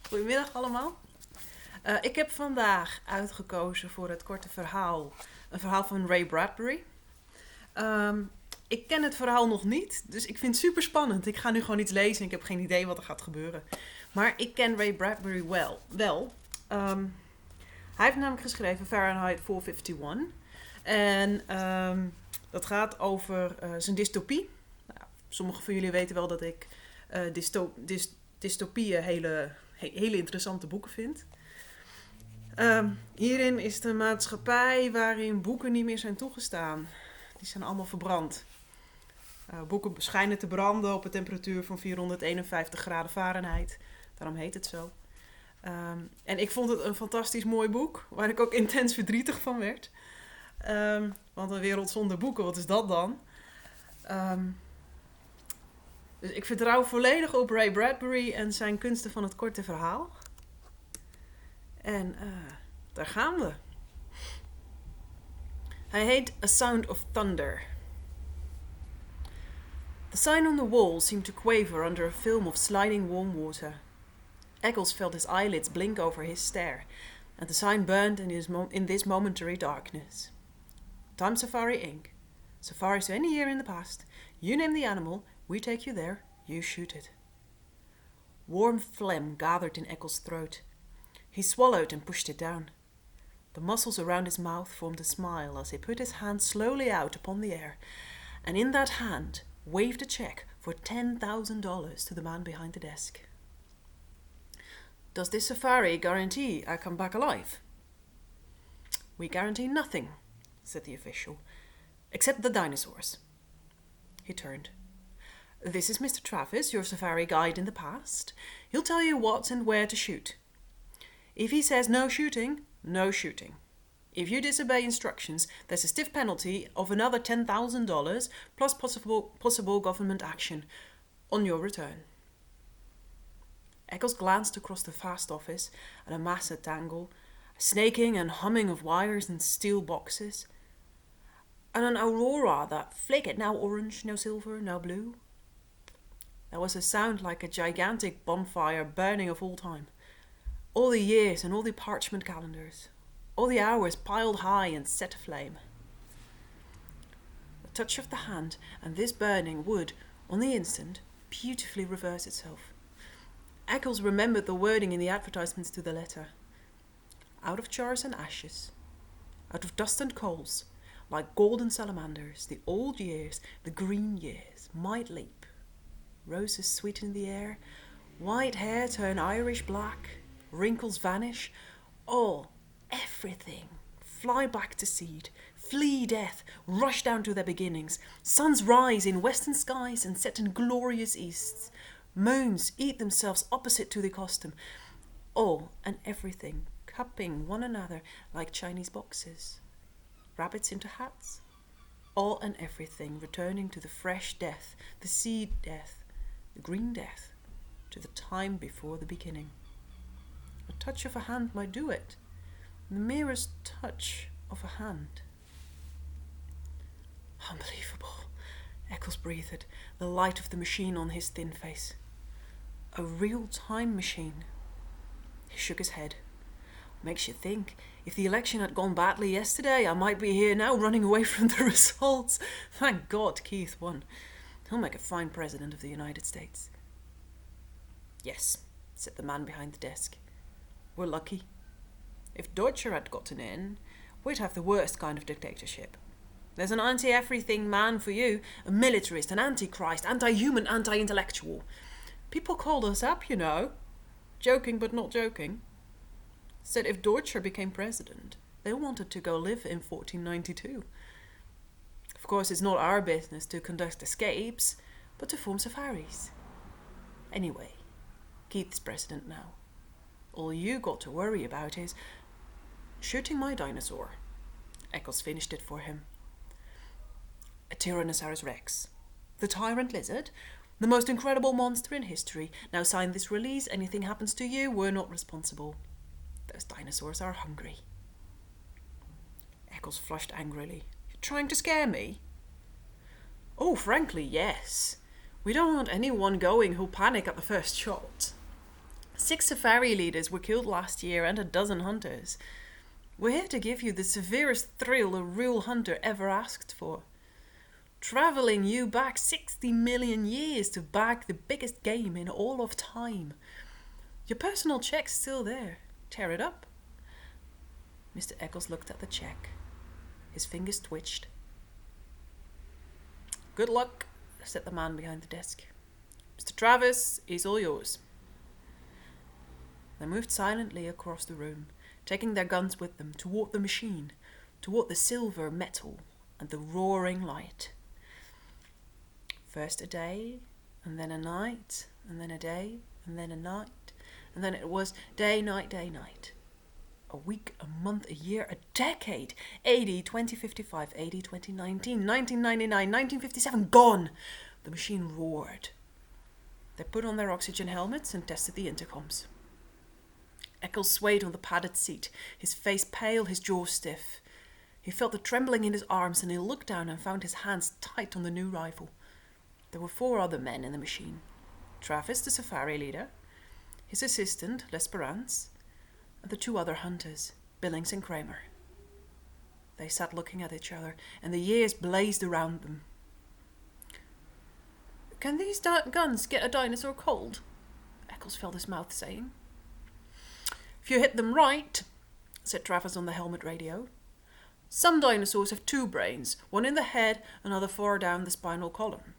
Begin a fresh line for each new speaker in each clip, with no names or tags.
Goedemiddag allemaal. Ik heb vandaag uitgekozen voor het korte verhaal. Een verhaal van Ray Bradbury. Ik ken het verhaal nog niet, dus ik vind het super spannend. Ik ga nu gewoon iets lezen en ik heb geen idee wat er gaat gebeuren. Maar ik ken Ray Bradbury wel. Hij heeft namelijk geschreven Fahrenheit 451. En dat gaat over zijn dystopie. Nou, sommigen van jullie weten wel dat ik dystopieën hele interessante boeken vind. Hierin is de maatschappij waarin boeken niet meer zijn toegestaan. Die zijn allemaal verbrand. Boeken schijnen te branden op een temperatuur van 451 graden Fahrenheit. Daarom heet het zo. En ik vond het een fantastisch mooi boek, waar ik ook intens verdrietig van werd. Want een wereld zonder boeken, wat is dat dan? Dus ik vertrouw volledig op Ray Bradbury en zijn kunsten van het korte verhaal. En daar gaan we. Hij heet A Sound of Thunder. The sign on the wall seemed to quaver under a film of sliding warm water. Eccles felt his eyelids blink over his stare, and the sign burned in this momentary darkness. Time Safari Inc. Safaris to any year in the past. You name the animal, we take you there, you shoot it. Warm phlegm gathered in Eccles' throat. He swallowed and pushed it down. The muscles around his mouth formed a smile as he put his hand slowly out upon the air, and in that hand waved a check for $10,000 to the man behind the desk. Does this safari guarantee I come back alive? We guarantee nothing, said the official, except the dinosaurs. He turned. This is Mr. Travis, your safari guide in the past. He'll tell you what and where to shoot. If he says no shooting, no shooting. If you disobey instructions, there's a stiff penalty of another $10,000 plus possible government action on your return. Eccles glanced across the vast office at a massive tangle, a snaking and humming of wires and steel boxes, and an aurora that flickered, now orange, now silver, now blue. There was a sound like a gigantic bonfire burning of all time. All the years and all the parchment calendars, all the hours piled high and set aflame. A touch of the hand, and this burning would, on the instant, beautifully reverse itself. Eccles remembered the wording in the advertisements to the letter. Out of jars and ashes, out of dust and coals, like golden salamanders, the old years, the green years, might leap. Roses sweeten the air, white hair turn Irish black, wrinkles vanish, all, everything, fly back to seed, flee death, rush down to their beginnings, suns rise in western skies and set in glorious easts, moons eat themselves opposite to the custom, all and everything cupping one another like Chinese boxes, rabbits into hats, all and everything returning to the fresh death, the seed death, the green death, to the time before the beginning. A touch of a hand might do it, the merest touch of a hand. Unbelievable, Eccles breathed, the light of the machine on his thin face. A real time machine. He shook his head. Makes you think, if the election had gone badly yesterday, I might be here now running away from the results. Thank God Keith won. He'll make a fine president of the United States. Yes, said the man behind the desk. We're lucky. If Deutscher had gotten in, we'd have the worst kind of dictatorship. There's an anti-everything man for you, a militarist, an antichrist, anti-human, anti-intellectual. People called us up, you know. Joking but not joking. Said if Deutscher became president, they wanted to go live in 1492. Of course, it's not our business to conduct escapes, but to form safaris. Anyway, Keith's president now. All you got to worry about is shooting my dinosaur. Eccles finished it for him. A Tyrannosaurus Rex. The tyrant lizard, the most incredible monster in history. Now sign this release. Anything happens to you, we're not responsible. Those dinosaurs are hungry. Eccles flushed angrily. You're trying to scare me? Oh, frankly, yes. We don't want anyone going who'll panic at the first shot. 6 safari leaders were killed last year and a dozen hunters. We're here to give you the severest thrill a real hunter ever asked for. Travelling you back 60 million years to bag the biggest game in all of time. Your personal check's still there. Tear it up. Mr. Eccles looked at the check. His fingers twitched. Good luck, said the man behind the desk. Mr. Travis is all yours. They moved silently across the room, taking their guns with them toward the machine, toward the silver metal and the roaring light. First a day, and then a night, and then a day, and then a night, and then it was day, night, day, night. A week, a month, a year, a decade. 80, 2055, 80, 2019, 1999, 1957, gone! The machine roared. They put on their oxygen helmets and tested the intercoms. Eccles swayed on the padded seat, his face pale, his jaw stiff. He felt the trembling in his arms and he looked down and found his hands tight on the new rifle. There were 4 other men in the machine. Travis, the safari leader, his assistant, L'Esperance, and the 2 other hunters, Billings and Kramer. They sat looking at each other, and the years blazed around them. Can these guns get a dinosaur cold? Eccles felt his mouth saying. If you hit them right, said Travis on the helmet radio. Some dinosaurs have 2 brains, one in the head, another far down the spinal column.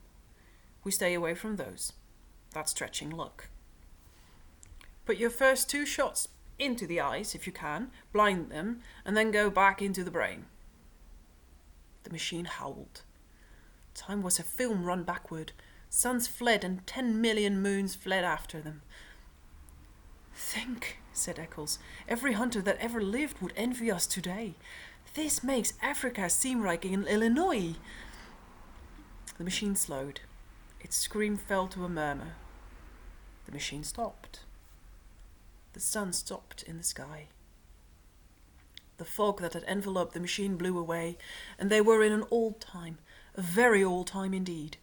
We stay away from those. That's stretching luck. Put your first 2 shots into the eyes, if you can, blind them, and then go back into the brain. The machine howled. Time was a film run backward. Suns fled and 10 million moons fled after them. Think, said Eccles. Every hunter that ever lived would envy us today. This makes Africa seem like in Illinois. The machine slowed. Its scream fell to a murmur. The machine stopped. The sun stopped in the sky. The fog that had enveloped the machine blew away, and they were in an old time, a very old time indeed.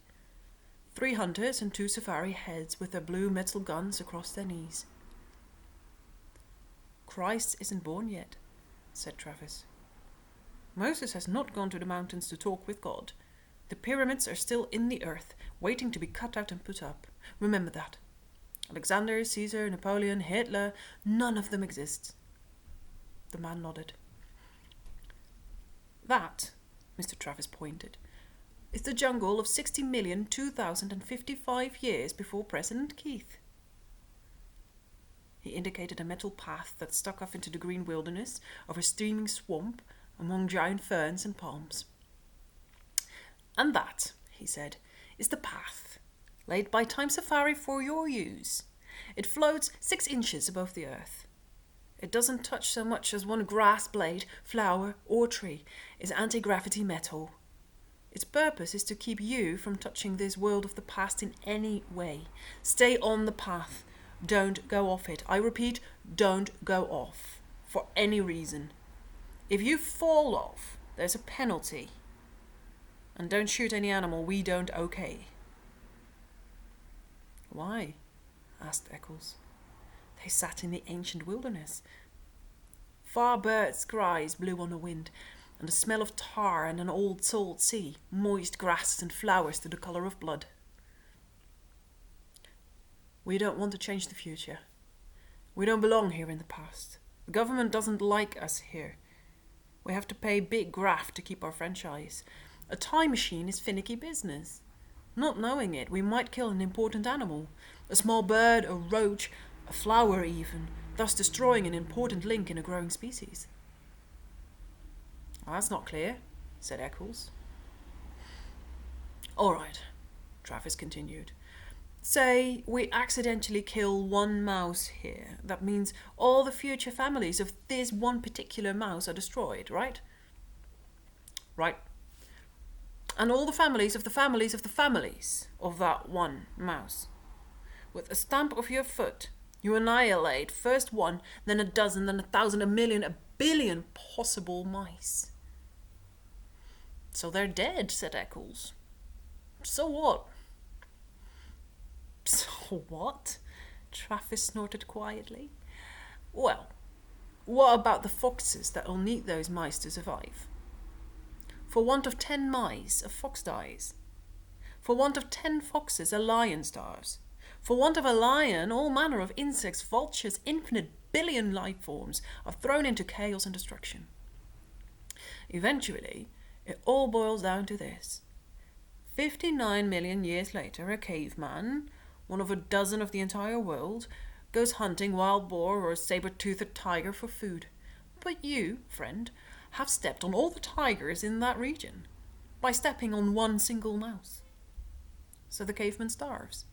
3 hunters and 2 safari heads with their blue metal guns across their knees. Christ isn't born yet, said Travis. Moses has not gone to the mountains to talk with God. The pyramids are still in the earth, waiting to be cut out and put up. Remember that. Alexander, Caesar, Napoleon, Hitler, none of them exists. The man nodded. That, Mr. Travis pointed, is the jungle of 60,002,055 years before President Keith. He indicated a metal path that stuck off into the green wilderness of a steaming swamp among giant ferns and palms. And that, he said, is the path, laid by Time Safari for your use. It floats 6 inches above the earth. It doesn't touch so much as one grass blade, flower, or tree. It's anti-gravity metal. Its purpose is to keep you from touching this world of the past in any way. Stay on the path. Don't go off it. I repeat, don't go off. For any reason. If you fall off, there's a penalty. And don't shoot any animal we don't okay. Why? Asked Eccles. They sat in the ancient wilderness. Far birds' cries blew on the wind, and the smell of tar and an old salt sea, moist grasses and flowers to the colour of blood. We don't want to change the future. We don't belong here in the past. The government doesn't like us here. We have to pay big graft to keep our franchise. A time machine is finicky business. Not knowing it, we might kill an important animal. A small bird, a roach, a flower even, thus destroying an important link in a growing species. Well, that's not clear, said Eccles. All right, Travis continued. Say we accidentally kill 1 mouse here. That means all the future families of this one particular mouse are destroyed, right? Right. And all the families of the families of the families of that 1 mouse. With a stamp of your foot, you annihilate first 1, then a dozen, then 1,000, 1,000,000, 1,000,000,000 possible mice. So they're dead, said Eccles. So what? So what? Travis snorted quietly. Well, what about the foxes that'll need those mice to survive? For want of 10 mice, a fox dies. For want of 10 foxes, a lion starves. For want of a lion, all manner of insects, vultures, infinite billion life forms are thrown into chaos and destruction. Eventually, it all boils down to this. 59 million years later, a caveman, one of a dozen of the entire world, goes hunting wild boar or a saber-toothed tiger for food. But you, friend, have stepped on all the tigers in that region by stepping on one single mouse. So the caveman starves.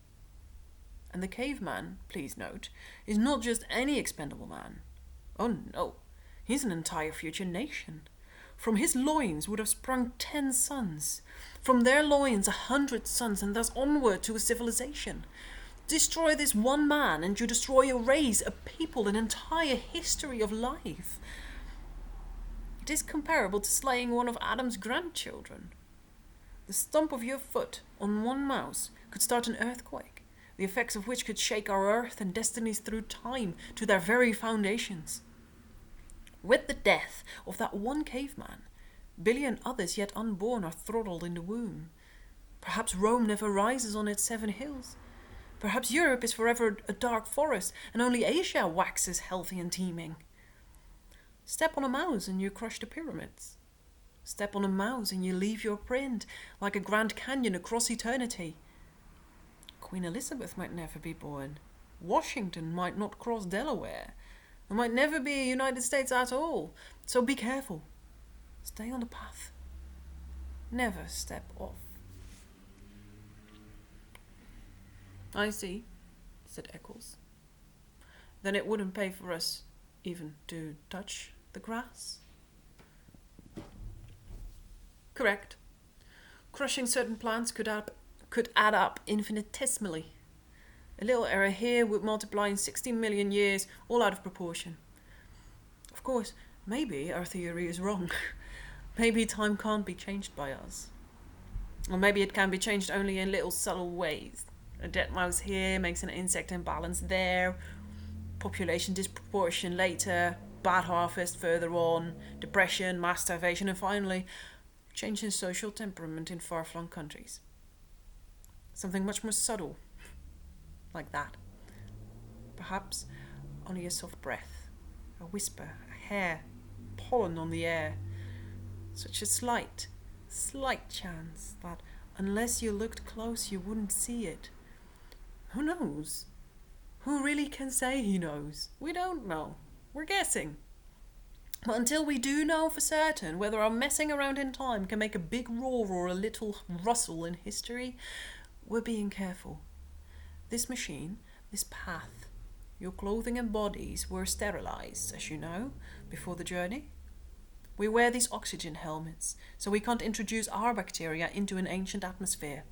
And the caveman, please note, is not just any expendable man. Oh no, he's an entire future nation. From his loins would have sprung 10 sons. From their loins 100 sons, and thus onward to a civilization. Destroy this one man, and you destroy a race, a people, an entire history of life. It is comparable to slaying one of Adam's grandchildren. The stump of your foot on one mouse could start an earthquake, the effects of which could shake our earth and destinies through time to their very foundations. With the death of that one caveman, billion others yet unborn are throttled in the womb. Perhaps Rome never rises on its 7 hills. Perhaps Europe is forever a dark forest, and only Asia waxes healthy and teeming. Step on a mouse and you crush the pyramids. Step on a mouse and you leave your print like a Grand Canyon across eternity. Queen Elizabeth might never be born. Washington might not cross Delaware. There might never be a United States at all. So be careful. Stay on the path. Never step off. I see, said Eccles. Then it wouldn't pay for us even to touch the grass? Correct. Crushing certain plants could add up infinitesimally. A little error here would multiply in 60 million years, all out of proportion. Of course, maybe our theory is wrong. Maybe time can't be changed by us. Or maybe it can be changed only in little subtle ways. A dead mouse here makes an insect imbalance there, population disproportion later, bad harvest further on, depression, mass starvation, and finally, change in social temperament in far-flung countries. Something much more subtle, like that. Perhaps only a soft breath, a whisper, a hair, pollen on the air. Such a slight chance that unless you looked close you wouldn't see it. Who knows? Who really can say he knows? We don't know. We're guessing. But until we do know for certain whether our messing around in time can make a big roar or a little rustle in history, we're being careful. This machine, this path, your clothing and bodies were sterilized, as you know, before the journey. We wear these oxygen helmets, so we can't introduce our bacteria into an ancient atmosphere.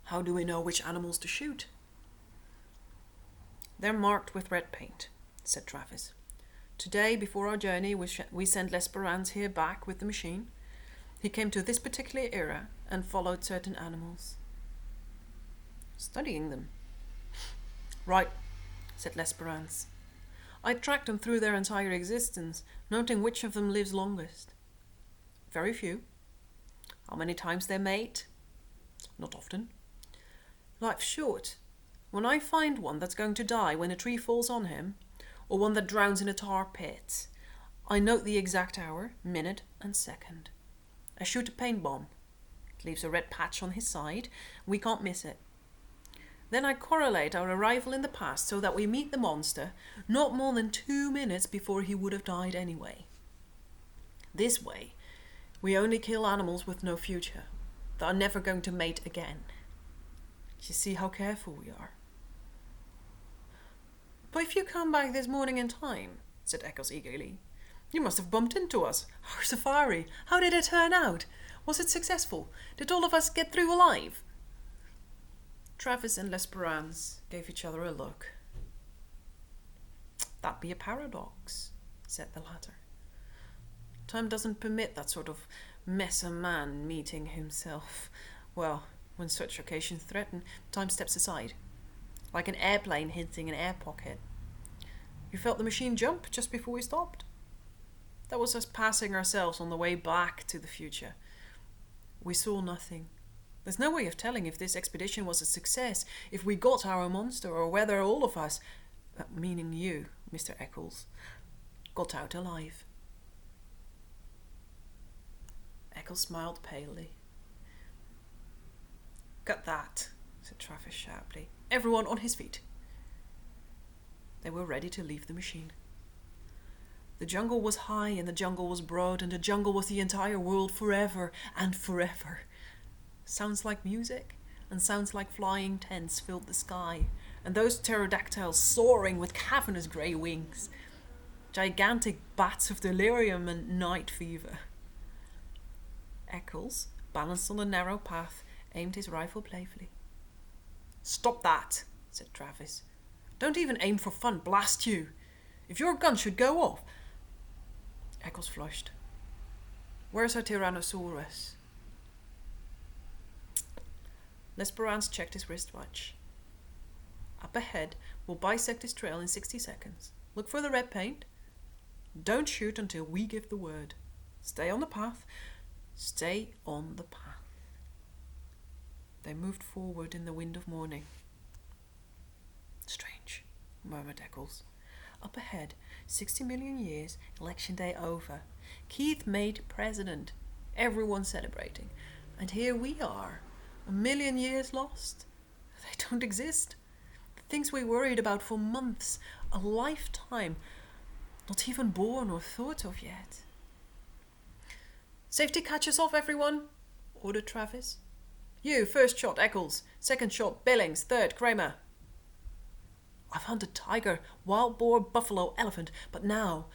How do we know which animals to shoot? They're marked with red paint, said Travis. Today, before our journey, we sent L'Esperance here back with the machine. He came to this particular era and followed certain animals. Studying them. Right, said L'Esperance. I tracked them through their entire existence, noting which of them lives longest. Very few. How many times they mate? Not often. Life's short. When I find one that's going to die when a tree falls on him, or one that drowns in a tar pit, I note the exact hour, minute, and second. I shoot a paint bomb. It leaves a red patch on his side. We can't miss it. Then I correlate our arrival in the past so that we meet the monster not more than 2 minutes before he would have died anyway. This way, we only kill animals with no future, that are never going to mate again. You see how careful we are. But if you come back this morning in time, said Eccles eagerly, you must have bumped into us. Our safari. How did it turn out? Was it successful? Did all of us get through alive? Travis and L'Esperance gave each other a look. That be a paradox, said the latter. Time doesn't permit that sort of mess a man meeting himself. Well, When such occasions threaten, time steps aside, like an airplane hitting an air pocket. We felt the machine jump just before we stopped. That was us passing ourselves on the way back to the future. We saw nothing. There's no way of telling if this expedition was a success, if we got our monster, or whether all of us, meaning you, Mr. Eccles, got out alive. Eccles smiled palely. "Got that," said Travis sharply. "Everyone on his feet." They were ready to leave the machine. The jungle was high and the jungle was broad and the jungle was the entire world forever and forever. Sounds like music and sounds like flying tents filled the sky, and those pterodactyls soaring with cavernous grey wings. Gigantic bats of delirium and night fever. Eccles, balanced on the narrow path, aimed his rifle playfully. "Stop that," said Travis. "Don't even aim for fun, blast you. If your gun should go off..." Eccles flushed. "Where's our Tyrannosaurus?" Lesperance checked his wristwatch. "Up ahead, we'll bisect this trail in 60 seconds. Look for the red paint. Don't shoot until we give the word. Stay on the path. Stay on the path." They moved forward in the wind of morning. "Strange," murmured Eccles. Up ahead, 60 million years, election day over. Keith made president. Everyone celebrating. And here we are, 1,000,000 years lost. They don't exist. The things we worried about for months, a lifetime, not even born or thought of yet. "Safety catches off, everyone," ordered Travis. "You, first shot, Eccles. Second shot, Billings. Third, Kramer." "I've hunted tiger, wild boar, buffalo, elephant, but now,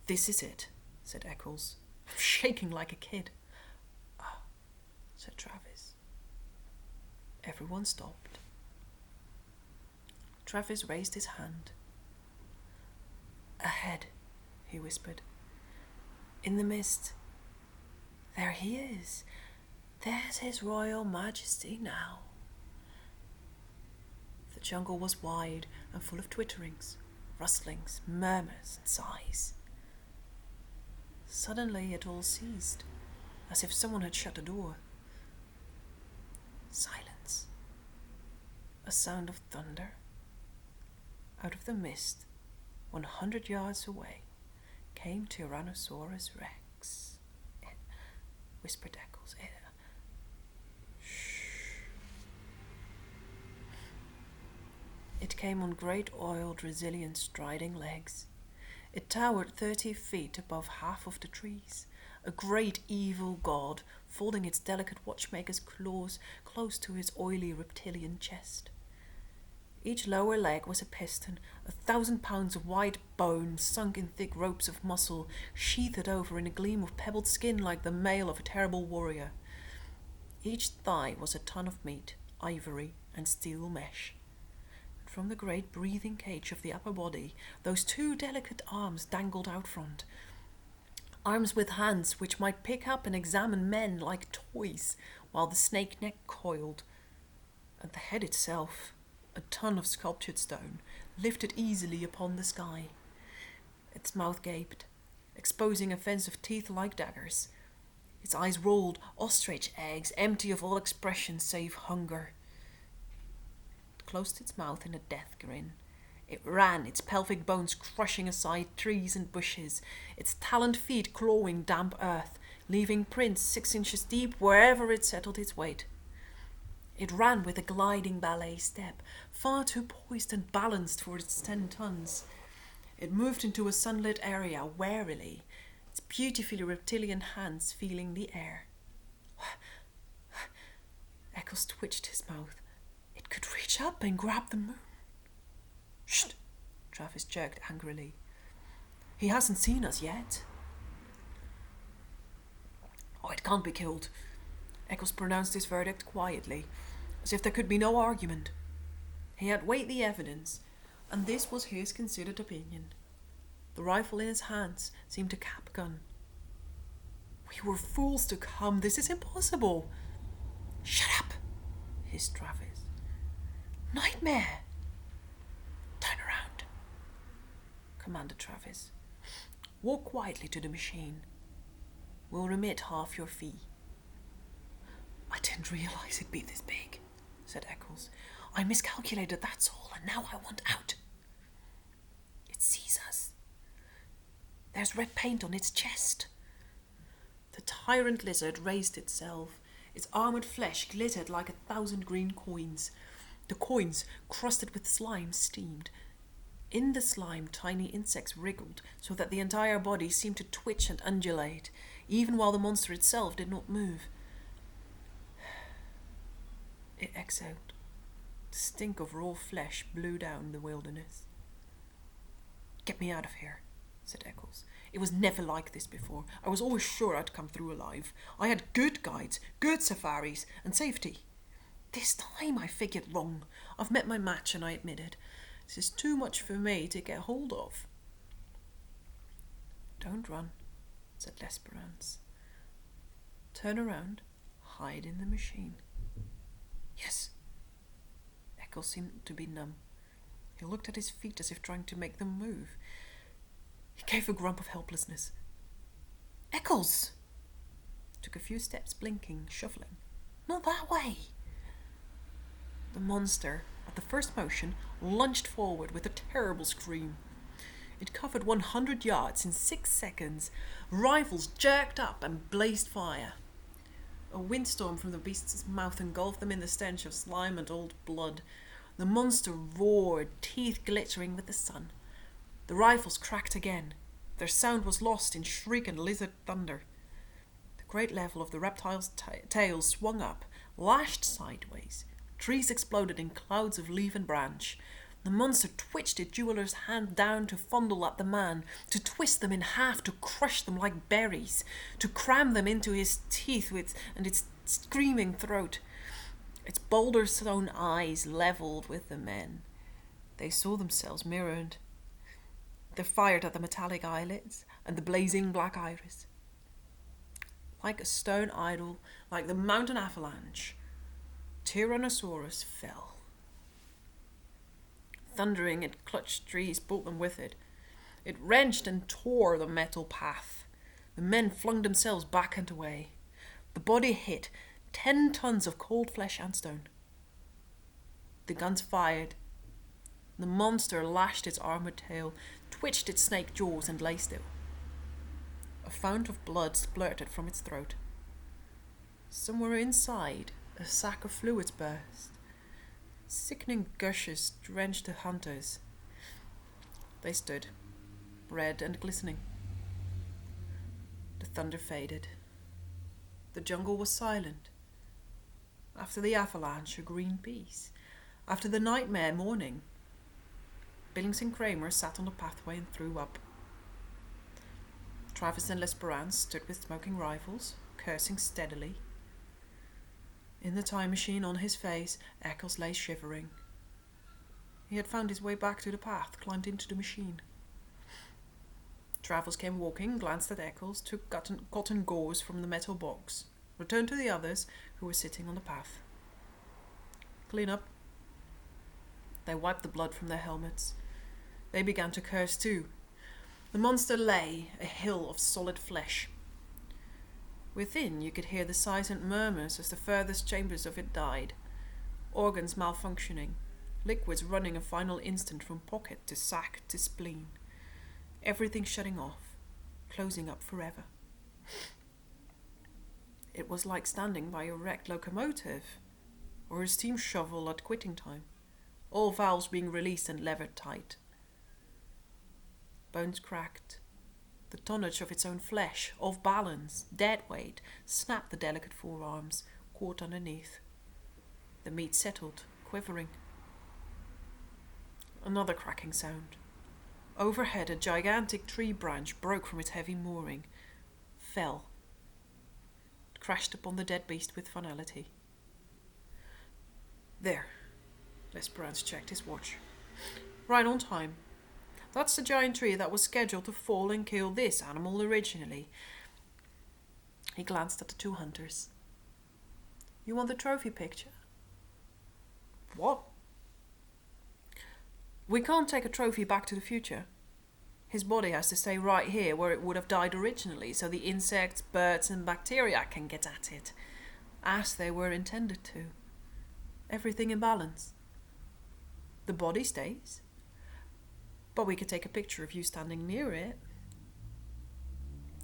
this is it," said Eccles. "I'm shaking like a kid." "Ah," said Travis. Everyone stopped. Travis raised his hand. "Ahead," he whispered. "In the mist. There he is. There's His Royal Majesty now." The jungle was wide and full of twitterings, rustlings, murmurs, and sighs. Suddenly it all ceased, as if someone had shut a door. Silence. A sound of thunder. Out of the mist, 100 yards away, came Tyrannosaurus Rex. Whispered Eccles. Shh. It came on great oiled, resilient, striding legs. It towered 30 feet above half of the trees, a great evil god, folding its delicate watchmaker's claws close to his oily reptilian chest. Each lower leg was a piston, 1,000 pounds of white bone sunk in thick ropes of muscle, sheathed over in a gleam of pebbled skin like the mail of a terrible warrior. Each thigh was a ton of meat, ivory, and steel mesh. And from the great breathing cage of the upper body, those 2 delicate arms dangled out front. Arms with hands which might pick up and examine men like toys, while the snake neck coiled. And the head itself, a ton of sculptured stone, lifted easily upon the sky. Its mouth gaped, exposing a fence of teeth like daggers. Its eyes rolled, ostrich eggs, empty of all expression save hunger. It closed its mouth in a death grin. It ran, its pelvic bones crushing aside trees and bushes, its taloned feet clawing damp earth, leaving prints 6 inches deep wherever it settled its weight. It ran with a gliding ballet step, far too poised and balanced for its 10 tons. It moved into a sunlit area warily, its beautifully reptilian hands feeling the air. Eccles twitched his mouth. It could reach up and grab the moon. "Shh!" Travis jerked angrily. "He hasn't seen us yet." "Oh, it can't be killed." Eccles pronounced his verdict quietly, as if there could be no argument. He had weighed the evidence, and this was his considered opinion. The rifle in his hands seemed a cap gun. "We were fools to come. This is impossible." "Shut up," hissed Travis. Nightmare! Turn around, commanded Travis. Walk quietly to the machine. We'll remit half your fee. I didn't realize it'd be this big, said Eccles. I miscalculated, that's all, and now I want out. It sees us. There's red paint on its chest. The tyrant lizard raised itself. Its armoured flesh glittered like 1,000 green coins. The coins, crusted with slime, steamed. In the slime, tiny insects wriggled, so that the entire body seemed to twitch and undulate, even while the monster itself did not move. It exhaled. The stink of raw flesh blew down the wilderness. Get me out of here, said Eccles. It was never like this before. I was always sure I'd come through alive. I had good guides, good safaris, and safety. This time I figured wrong. I've met my match, and I admit it. This is too much for me to get hold of. Don't run, said L'Esperance. Turn around, hide in the machine. Yes. Eccles seemed to be numb. He looked at his feet as if trying to make them move. He gave a grump of helplessness. Eccles! Took a few steps, blinking, shuffling. Not that way! The monster, at the first motion, lunged forward with a terrible scream. It covered 100 yards in 6 seconds. Rifles jerked up and blazed fire. A windstorm from the beast's mouth engulfed them in the stench of slime and old blood. The monster roared, teeth glittering with the sun. The rifles cracked again. Their sound was lost in shriek and lizard thunder. The great level of the reptile's tail swung up, lashed sideways. Trees exploded in clouds of leaf and branch. The monster twitched its jeweler's hand down to fondle at the man, to twist them in half, to crush them like berries, to cram them into his teeth and its screaming throat. Its boulder-stone eyes levelled with the men. They saw themselves mirrored. They fired at the metallic eyelids and the blazing black iris. Like a stone idol, like the mountain avalanche, Tyrannosaurus fell. Thundering, it clutched trees, pulled them with it. It wrenched and tore the metal path. The men flung themselves back and away. The body hit 10 tons of cold flesh and stone. The guns fired. The monster lashed its armored tail, twitched its snake jaws, and lay still. A fount of blood splurted from its throat. Somewhere inside, a sack of fluids burst. Sickening gushes drenched the hunters. They stood, red and glistening. The thunder faded. The jungle was silent. After the avalanche, a green peace. After the nightmare, morning. Billings and Kramer sat on the pathway and threw up. Travis and L'Esperance stood with smoking rifles, cursing steadily. In the time machine on his face, Eccles lay shivering. He had found his way back to the path, climbed into the machine. Travis came walking, glanced at Eccles, took cotton gauze from the metal box, returned to the others who were sitting on the path. Clean up. They wiped the blood from their helmets. They began to curse too. The monster lay, a hill of solid flesh. Within, you could hear the silent murmurs as the furthest chambers of it died. Organs malfunctioning, liquids running a final instant from pocket to sac to spleen. Everything shutting off, closing up forever. It was like standing by a wrecked locomotive, or a steam shovel at quitting time, all valves being released and levered tight. Bones cracked. The tonnage of its own flesh, off balance, dead weight, snapped the delicate forearms, caught underneath. The meat settled, quivering. Another cracking sound. Overhead, a gigantic tree branch broke from its heavy mooring, fell. It crashed upon the dead beast with finality. There. L'Esperance checked his watch. Right on time. That's the giant tree that was scheduled to fall and kill this animal originally. He glanced at the two hunters. You want the trophy picture? What? We can't take a trophy back to the future. His body has to stay right here where it would have died originally, so the insects, birds and bacteria can get at it, as they were intended to. Everything in balance. The body stays, but we could take a picture of you standing near it.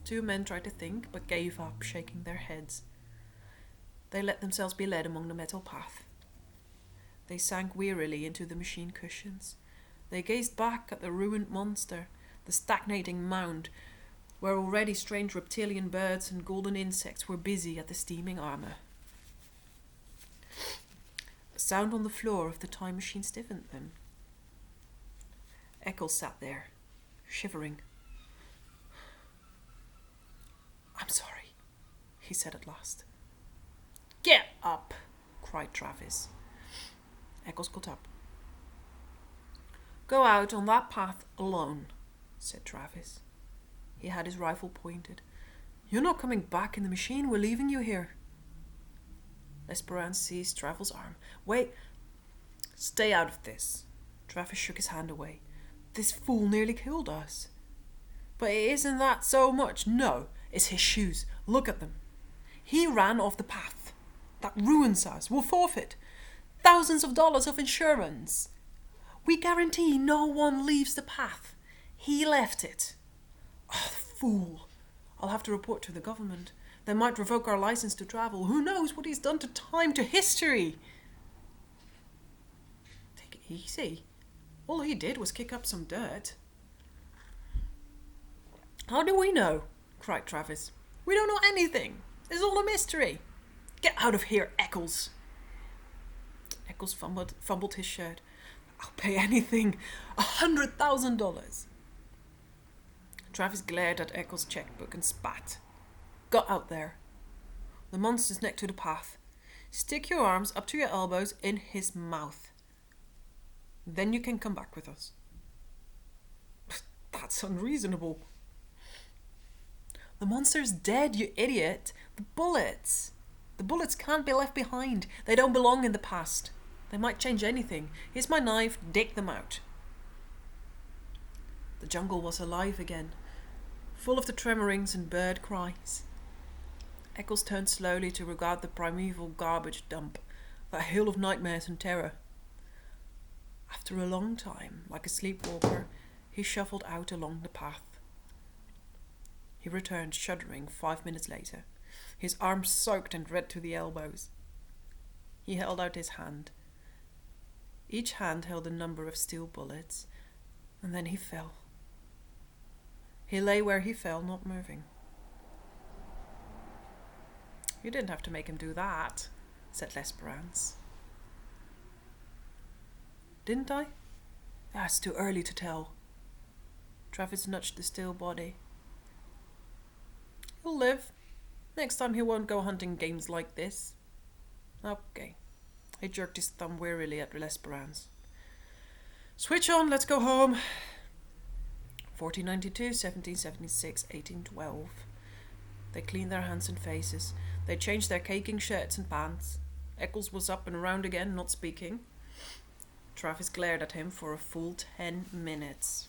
Two men tried to think, but gave up, shaking their heads. They let themselves be led along the metal path. They sank wearily into the machine cushions. They gazed back at the ruined monster, the stagnating mound, where already strange reptilian birds and golden insects were busy at the steaming armour. A sound on the floor of the time machine stiffened them. Eccles sat there, shivering. "I'm sorry," he said at last. "Get up," cried Travis. Eccles got up. "Go out on that path alone," said Travis. He had his rifle pointed. "You're not coming back in the machine. We're leaving you here." Lesperance seized Travis' arm. "Wait. Stay out of this." Travis shook his hand away. "This fool nearly killed us." "But it isn't that so much. No, it's his shoes. Look at them. He ran off the path. That ruins us. We'll forfeit thousands of dollars of insurance. We guarantee no one leaves the path. He left it. Oh, the fool. I'll have to report to the government. They might revoke our license to travel. Who knows what he's done to time, to history?" "Take it easy. All he did was kick up some dirt." "How do we know?" cried Travis. "We don't know anything. It's all a mystery. Get out of here, Eccles." Eccles fumbled his shirt. "I'll pay anything. $100,000. Travis glared at Eccles' checkbook and spat. "Got out there. The monster's next to the path. Stick your arms up to your elbows in his mouth. Then you can come back with us." "That's unreasonable." "The monster's dead, you idiot. The bullets can't be left behind. They don't belong in the past. They might change anything. Here's my knife. Dig them out." The jungle was alive again, full of the tremorings and bird cries. Eccles turned slowly to regard the primeval garbage dump, that hill of nightmares and terror. After a long time, like a sleepwalker, he shuffled out along the path. He returned, shuddering, 5 minutes later, his arms soaked and red to the elbows. He held out his hand. Each hand held a number of steel bullets, and then he fell. He lay where he fell, not moving. "You didn't have to make him do that," said Lesperance. "Didn't I? It's too early to tell." Travis nudged the still body. "He'll live. Next time he won't go hunting games like this." "Okay." He jerked his thumb wearily at Lesperance. "Switch on, let's go home." 1492, 1776, 1812. They cleaned their hands and faces. They changed their caking shirts and pants. Eccles was up and around again, not speaking. Travis glared at him for a full 10 minutes.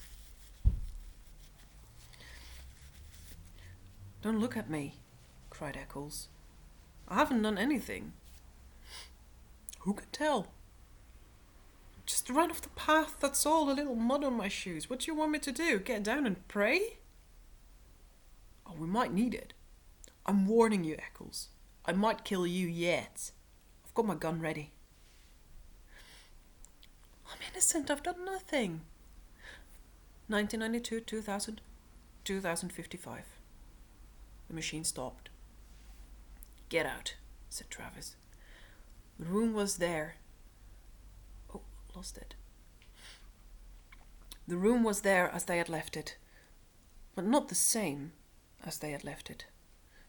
"Don't look at me," cried Eccles. "I haven't done anything." "Who can tell?" "Just ran off the path, that's all. A little mud on my shoes. What do you want me to do? Get down and pray?" "Oh, we might need it. I'm warning you, Eccles. I might kill you yet. I've got my gun ready." "I'm innocent. I've done nothing." 1992, 2000, 2055. The machine stopped. "Get out," said Travis. The room was there. Oh, lost it. The room was there as they had left it, but not the same as they had left it.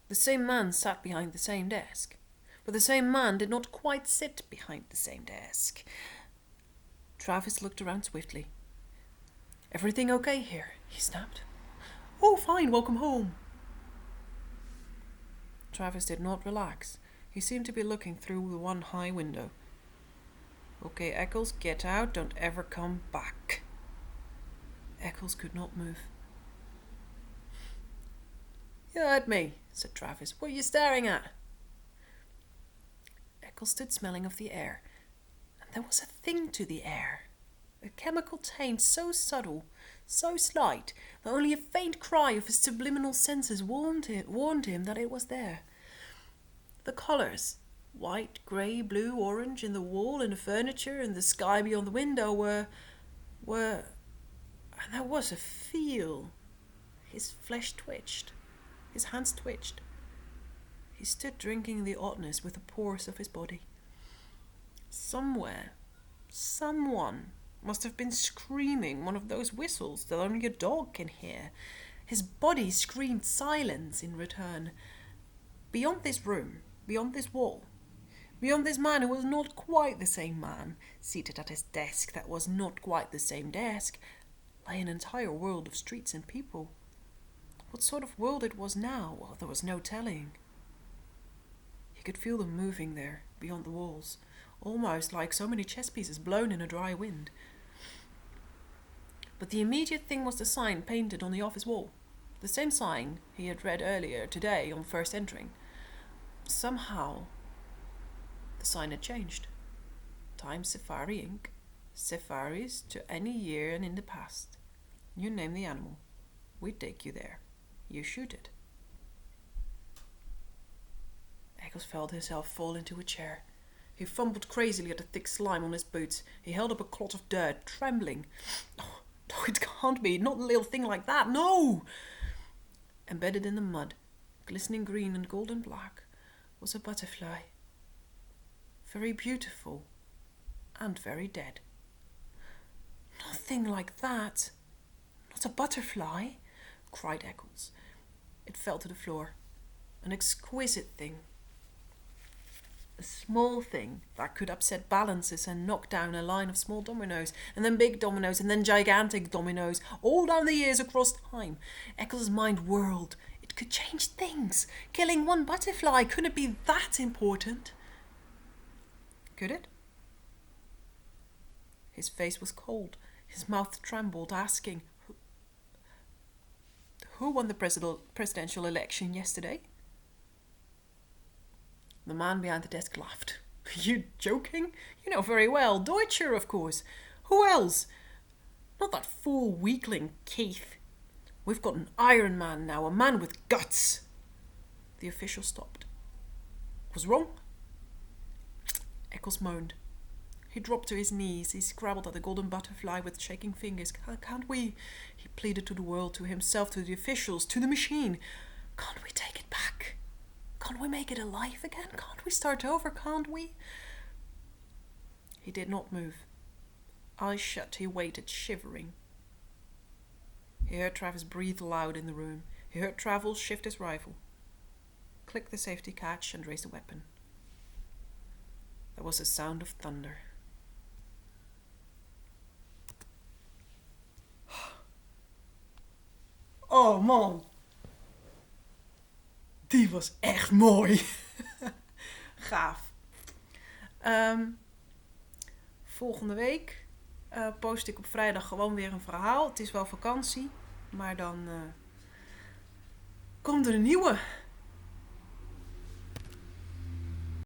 The same man sat behind the same desk, but the same man did not quite sit behind the same desk. Travis looked around swiftly. "Everything okay here?" he snapped. "Oh, fine, welcome home." Travis did not relax. He seemed to be looking through the one high window. Okay, Eccles, get out. Don't ever come back. Eccles could not move. You heard me, said Travis. What are you staring at? Eccles stood smelling of the air. And there was a thing to the air. A chemical taint so subtle, so slight, that only a faint cry of his subliminal senses warned him that it was there. The colours, white, grey, blue, orange, in the wall, in the furniture, in the sky beyond the window were... And there was a feel. His flesh twitched. His hands twitched. He stood drinking the oddness with the pores of his body. Somewhere, someone must have been screaming one of those whistles that only a dog can hear. His body screamed silence in return. Beyond this room, beyond this wall, beyond this man who was not quite the same man, seated at his desk that was not quite the same desk, lay an entire world of streets and people. What sort of world it was now, well, there was no telling. He could feel them moving there, beyond the walls, almost like so many chess pieces blown in a dry wind. But the immediate thing was the sign painted on the office wall, the same sign he had read earlier today on first entering. Somehow, the sign had changed. Time Safari Inc. Safaris to any year and in the past. You name the animal. We take you there. You shoot it. Eccles felt himself fall into a chair. He fumbled crazily at the thick slime on his boots. He held up a clot of dirt, trembling. Oh, no, it can't be. Not a little thing like that. No! Embedded in the mud, glistening green and golden black, was a butterfly. Very beautiful and very dead. Nothing like that. Not a butterfly, cried Eccles. It fell to the floor. An exquisite thing. A small thing that could upset balances and knock down a line of small dominoes, and then big dominoes, and then gigantic dominoes, all down the years across time. Eccles' mind whirled. It could change things. Killing one butterfly, couldn't it be that important? Could it? His face was cold. His mouth trembled, asking, Who won the presidential election yesterday? The man behind the desk laughed. You joking? You know very well. Deutscher, of course. Who else? Not that fool weakling Keith. We've got an Iron Man now, a man with guts. The official stopped. Was wrong? Eccles moaned. He dropped to his knees. He scrabbled at the golden butterfly with shaking fingers. Can't we? He pleaded to the world, to himself, to the officials, to the machine. Can't we take it back? Can't we make it alive again? Can't we start over? Can't we? He did not move. Eyes shut, he waited, shivering. He heard Travis breathe loud in the room. He heard Travis shift his rifle, click the safety catch, and raise the weapon. There was a sound of thunder. Oh man, die was echt mooi. Gaaf. Volgende week post ik op vrijdag gewoon weer een verhaal. Het is wel vakantie, maar dan komt er een nieuwe.